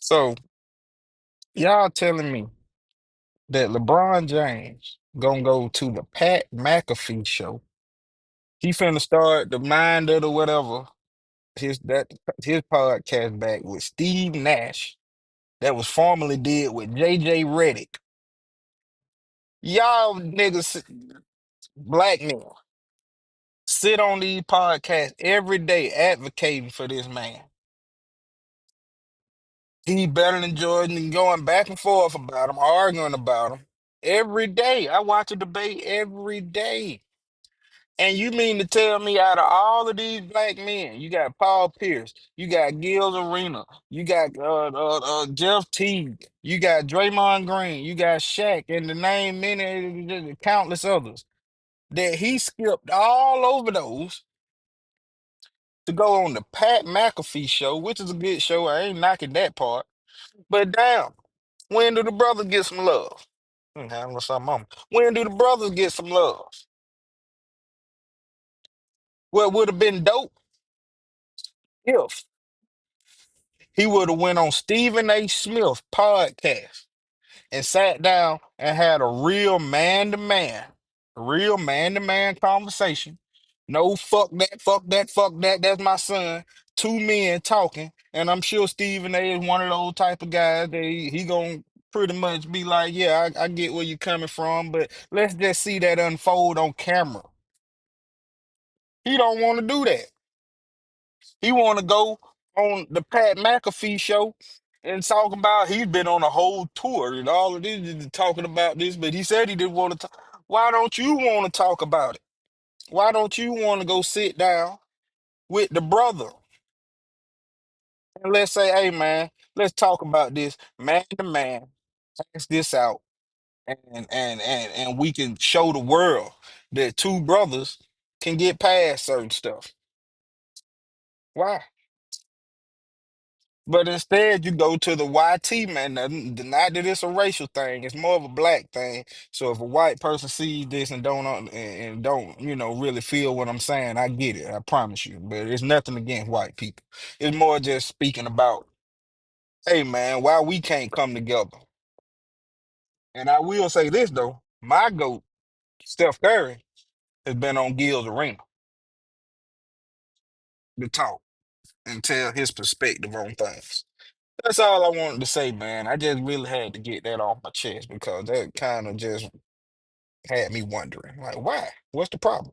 So y'all telling me that LeBron James gonna go to the Pat McAfee show? He finna start the Mind of the whatever his podcast back with Steve Nash that was formerly did with JJ Redick. Y'all niggas, black men, sit on these podcasts every day advocating for this man. He better than Jordan and going back and forth about him, arguing about him every day. I watch a debate every day. And you mean to tell me out of all of these black men, you got Paul Pierce, you got Gil's Arena, you got Jeff Teague, you got Draymond Green, you got Shaq, and the name many countless others, that he skipped all over those to go on the Pat McAfee show, which is a good show. I ain't knocking that part. But damn, when do the brothers get some love? I don't know something on. When do the brothers get some love? What would have been dope if he would have went on Stephen A. Smith podcast and sat down and had a real man-to-man conversation. No, fuck that, fuck that. That's my son. Two men talking, and I'm sure Stephen A. is one of those type of guys that he gonna pretty much be like, yeah, I get where you're coming from, but let's just see that unfold on camera. He don't want to do that. He want to go on the Pat McAfee show and talk about he's been on a whole tour and all of this talking about this, but he said he didn't want to talk. Why don't you want to talk about it? Why don't you want to go sit down with the brother and let's say, hey man, let's talk about this man to man, pass this out, and we can show the world that two brothers can get past certain stuff. Why? But instead, you go to the YT man. Not that it's a racial thing; it's more of a black thing. So if a white person sees this and and don't, really feel what I'm saying, I get it. I promise you. But it's nothing against white people. It's more just speaking about, hey man, why we can't come together. And I will say this though: my goat, Steph Curry, has been on Gil's Arena to talk and tell his perspective on things. That's all I wanted to say, man. I just really had to get that off my chest because that kind of just had me wondering, like, why? What's the problem?